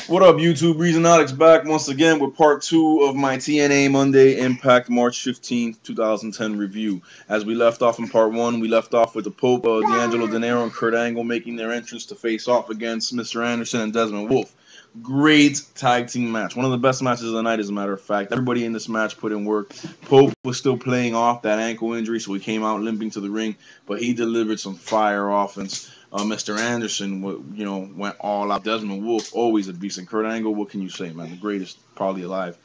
What up, YouTube? Reezonz back once again with part 2 of my TNA Monday Impact March 15th, 2010 review. As we left off in part 1, we left off with the Pope, D'Angelo Dinero, and Kurt Angle making their entrance to face off against Mr. Anderson and Desmond Wolfe. Great tag team match. One of the best matches of the night, as a matter of fact. Everybody in this match put in work. Pope was still playing off that ankle injury, so he came out limping to the ring, but he delivered some fire offense. Mr. Anderson, went all out. Desmond Wolfe, always a beast. And Kurt Angle, what can you say, man? The greatest, probably alive.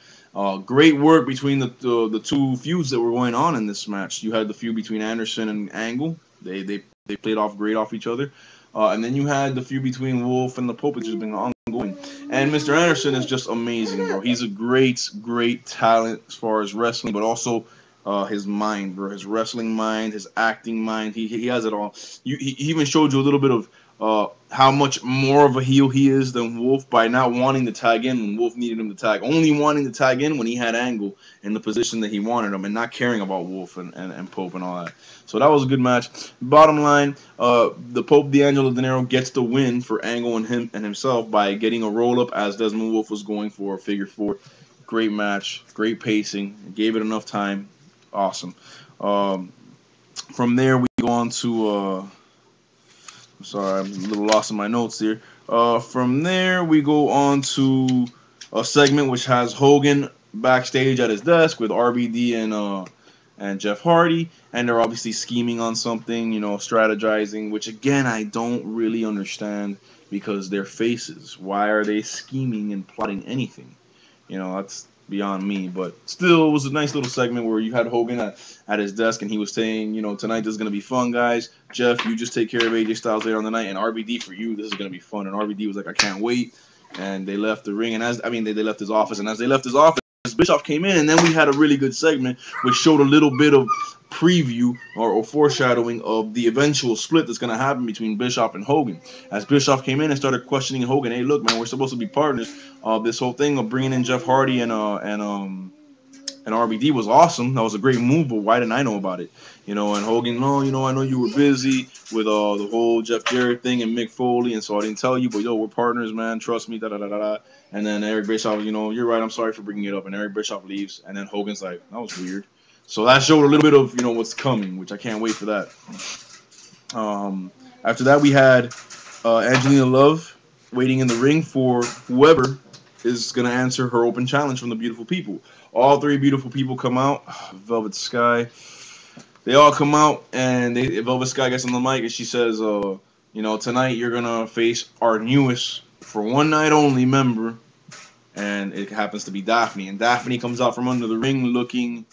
Great work between the two feuds that were going on in this match. You had the feud between Anderson and Angle. They played off great off each other. And then you had the feud between Wolfe and the Pope, which has been ongoing. And Mr. Anderson is just amazing, bro. He's a great talent as far as wrestling, but also his mind, bro. His wrestling mind, his acting mind. He has it all. He even showed you a little bit of how much more of a heel he is than Wolfe by not wanting to tag in when Wolfe needed him to tag. Only wanting to tag in when he had Angle in the position that he wanted him, and not caring about Wolfe and Pope and all that. So that was a good match. Bottom line, the Pope D'Angelo Dinero gets the win for Angle and himself by getting a roll-up as Desmond Wolfe was going for a figure four. Great match, great pacing, gave it enough time. Awesome. From there, we go on to... I'm sorry, I'm a little lost in my notes here. From there, we go on to a segment which has Hogan backstage at his desk with RVD and Jeff Hardy, and they're obviously scheming on something, strategizing, which again I don't really understand because they're faces. Why are they scheming and plotting anything? That's beyond me, but still, it was a nice little segment where you had Hogan at his desk, and he was saying, tonight this is going to be fun, guys. Jeff, you just take care of AJ Styles later on the night, and RVD, for you, this is going to be fun. And RVD was like, I can't wait. And they left the ring, and they left his office, and as they left his office, Bischoff came in, and then we had a really good segment which showed a little bit of preview or foreshadowing of the eventual split that's going to happen between Bischoff and Hogan. As Bischoff came in and started questioning Hogan, hey, look, man, we're supposed to be partners. This whole thing of bringing in Jeff Hardy and RVD was awesome. That was a great move, but why didn't I know about it? And Hogan, no, I know you were busy with the whole Jeff Jarrett thing and Mick Foley, and so I didn't tell you, but we're partners, man. Trust me, da-da-da-da-da. And then Eric Bischoff, you're right, I'm sorry for bringing it up. And Eric Bischoff leaves, and then Hogan's like, that was weird. So that showed a little bit of, what's coming, which I can't wait for that. After that, we had Angelina Love waiting in the ring for whoever is going to answer her open challenge from the Beautiful People. All three Beautiful People come out. Velvet Sky. They all come out, and Velvet Sky gets on the mic, and she says, tonight you're going to face our newest, for one night only, member, and it happens to be Daphne. And Daphne comes out from under the ring looking...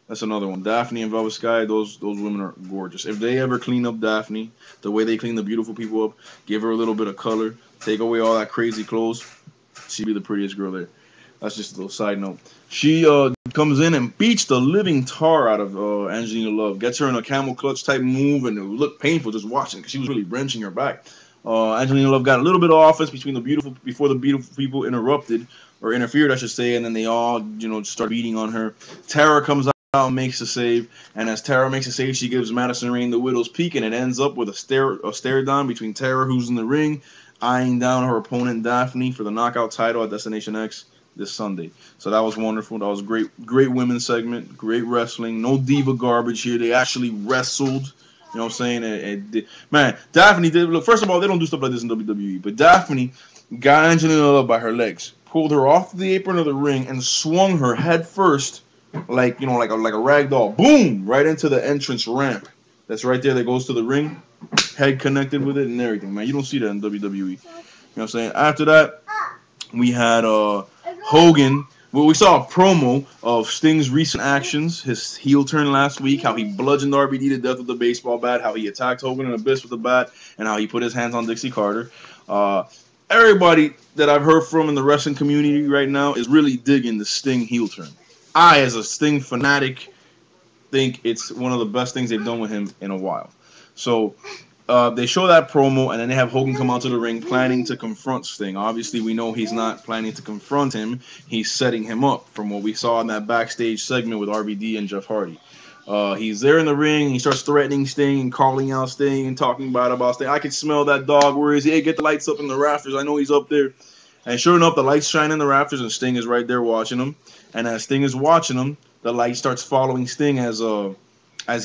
That's another one. Daphne and Velvet Sky, those women are gorgeous. If they ever clean up Daphne the way they clean the Beautiful People up, give her a little bit of color, take away all that crazy clothes, she'd be the prettiest girl there. That's just a little side note. She comes in and beats the living tar out of Angelina Love. Gets her in a camel clutch type move, and it looked painful just watching because she was really wrenching her back. Angelina Love got a little bit of offense before the Beautiful People interrupted, or interfered, I should say, and then they all, start beating on her. Tara comes out and makes a save, and as Tara makes a save, she gives Madison Rayne the Widow's Peak, and it ends up with a stare down between Tara, who's in the ring, eyeing down her opponent Daphne for the knockout title at Destination X this Sunday. So that was wonderful. That was great women's segment, great wrestling, no diva garbage here. They actually wrestled. You know what I'm saying? Man, Daphne did. Look, first of all, they don't do stuff like this in WWE, but Daphne got Angelina Love by her legs, pulled her off the apron of the ring, and swung her head first, like a rag doll, boom, right into the entrance ramp. That's right there that goes to the ring, head connected with it and everything, man. You don't see that in WWE. You know what I'm saying? After that, we had Hogan. Well, we saw a promo of Sting's recent actions, his heel turn last week, how he bludgeoned RVD to death with a baseball bat, how he attacked Hogan and Abyss with a bat, and how he put his hands on Dixie Carter. Everybody that I've heard from in the wrestling community right now is really digging the Sting heel turn. I, as a Sting fanatic, think it's one of the best things they've done with him in a while. So they show that promo, and then they have Hogan come out to the ring planning to confront Sting. Obviously, we know he's not planning to confront him. He's setting him up from what we saw in that backstage segment with RVD and Jeff Hardy. He's there in the ring. He starts threatening Sting and calling out Sting and talking about Sting. I can smell that dog. Where is he? Hey, get the lights up in the rafters. I know he's up there. And sure enough, the lights shine in the rafters, and Sting is right there watching him. And as Sting is watching him, the light starts following Sting as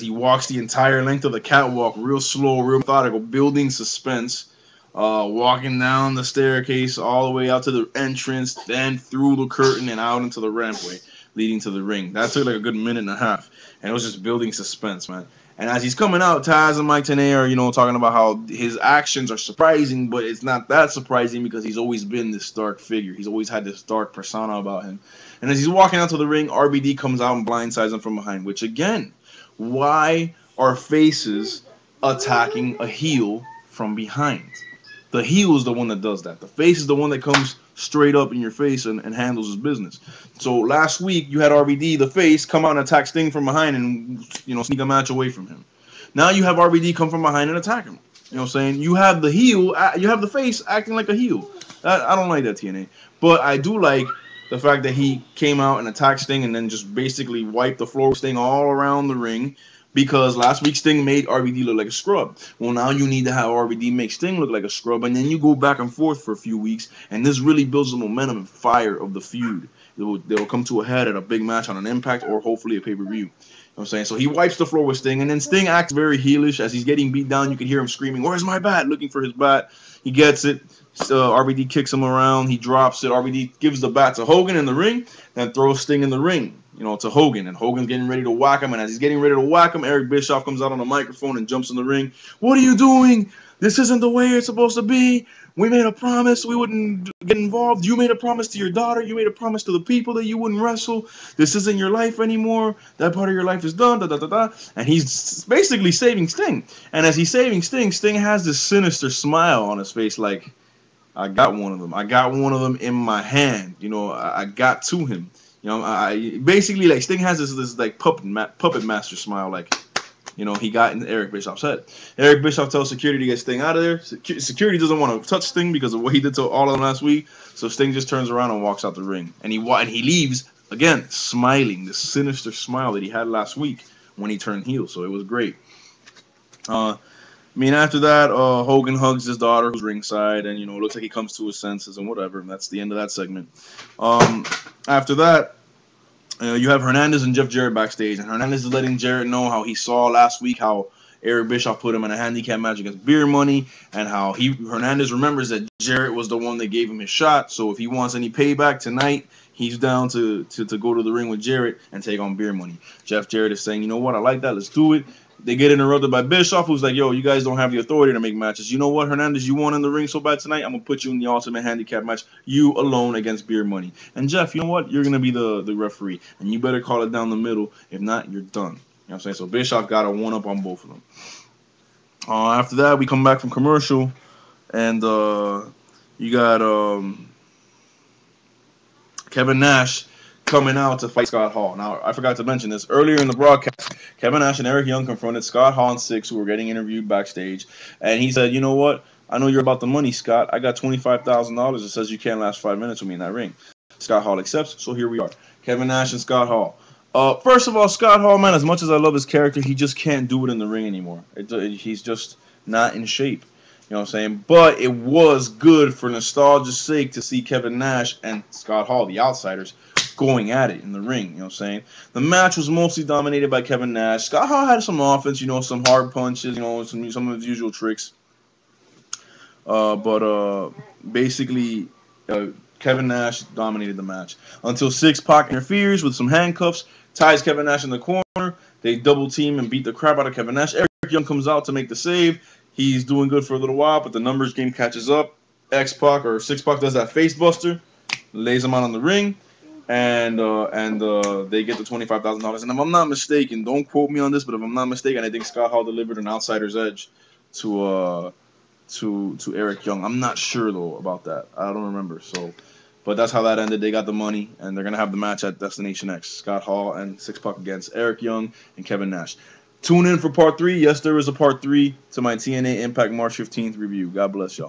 he walks the entire length of the catwalk, real slow, real methodical, building suspense, walking down the staircase all the way out to the entrance, then through the curtain and out into the rampway leading to the ring. That took like a good minute and a half, and it was just building suspense, man. And as he's coming out, Taz and Mike Tenay are, you know, talking about how his actions are surprising, but it's not that surprising because he's always been this dark figure. He's always had this dark persona about him. And as he's walking out to the ring, RVD comes out and blindsides him from behind, which again, why are faces attacking a heel from behind? The heel is the one that does that. The face is the one that comes straight up in your face and handles his business. So last week you had RVD, the face, come out and attack Sting from behind and, you know, sneak a match away from him. Now you have RVD come from behind and attack him. You know what I'm saying? You have the heel, you have the face acting like a heel. I don't like that, TNA. But I do like the fact that he came out and attacked Sting and then just basically wiped the floor with Sting all around the ring. Because last week Sting made RVD look like a scrub. Well, now you need to have RVD make Sting look like a scrub, and then you go back and forth for a few weeks, and this really builds the momentum and fire of the feud. They'll come to a head at a big match on an Impact or hopefully a pay-per-view. You know what I'm saying? So he wipes the floor with Sting, and then Sting acts very heelish. As he's getting beat down, you can hear him screaming, "Where's my bat?" Looking for his bat. He gets it. RVD kicks him around. He drops it. RVD gives the bat to Hogan in the ring, then throws Sting in the ring, you know, to Hogan. And Hogan's getting ready to whack him. And as he's getting ready to whack him, Eric Bischoff comes out on the microphone and jumps in the ring. "What are you doing? This isn't the way it's supposed to be. We made a promise we wouldn't get involved. You made a promise to your daughter. You made a promise to the people that you wouldn't wrestle. This isn't your life anymore. That part of your life is done." Da, da, da, da. And he's basically saving Sting. And as he's saving Sting, Sting has this sinister smile on his face like, "I got one of them. I got one of them in my hand. You know, I got to him." You know, I basically, like, Sting has this like puppet master smile, like, you know, he got in Eric Bischoff's head. Eric Bischoff tells security to get Sting out of there. Security doesn't want to touch Sting because of what he did to all of them last week. So Sting just turns around and walks out the ring, and he leaves again smiling, the sinister smile that he had last week when he turned heel. So it was great. I mean, after that, Hogan hugs his daughter, who's ringside, and, you know, it looks like he comes to his senses and whatever. And that's the end of that segment. After that, you have Hernandez and Jeff Jarrett backstage, and Hernandez is letting Jarrett know how he saw last week how Eric Bischoff put him in a handicap match against Beer Money, and how Hernandez remembers that Jarrett was the one that gave him his shot. So if he wants any payback tonight, he's down to go to the ring with Jarrett and take on Beer Money. Jeff Jarrett is saying, "You know what? I like that. Let's do it." They get interrupted by Bischoff, who's like, "Yo, you guys don't have the authority to make matches. You know what, Hernandez? You won in the ring so bad tonight, I'm going to put you in the ultimate handicap match. You alone against Beer Money. And Jeff, you know what? You're going to be the referee. And you better call it down the middle. If not, you're done." You know what I'm saying? So Bischoff got a one-up on both of them. After that, we come back from commercial. And you got Kevin Nash coming out to fight Scott Hall. Now, I forgot to mention this. Earlier in the broadcast, Kevin Nash and Eric Young confronted Scott Hall and Six, who were getting interviewed backstage. And he said, "You know what? I know you're about the money, Scott. I got $25,000 that says you can't last 5 minutes with me in that ring." Scott Hall accepts, so here we are. Kevin Nash and Scott Hall. First of all, Scott Hall, man, as much as I love his character, he just can't do it in the ring anymore. He's just not in shape. You know what I'm saying? But it was good for nostalgia's sake to see Kevin Nash and Scott Hall, the outsiders, going at it in the ring. You know what I'm saying? The match was mostly dominated by Kevin Nash. Scott Hall had some offense, you know, some hard punches, you know, some of his usual tricks. But basically, Kevin Nash dominated the match until Six-Pac interferes with some handcuffs, ties Kevin Nash in the corner. They double team and beat the crap out of Kevin Nash. Eric Young comes out to make the save. He's doing good for a little while, but the numbers game catches up. X-Pac or Six-Pac does that face buster, lays him out on the ring, and they get the $25,000. And if I'm not mistaken, don't quote me on this, but if I'm not mistaken, I think Scott Hall delivered an outsider's edge to Eric Young. I'm not sure though about that. I don't remember. So, but that's how that ended. They got the money, and they're gonna have the match at Destination X. Scott Hall and Six-Pac against Eric Young and Kevin Nash. Tune in for part 3. Yes, there is a part 3 to my TNA Impact March 15th review. God bless y'all.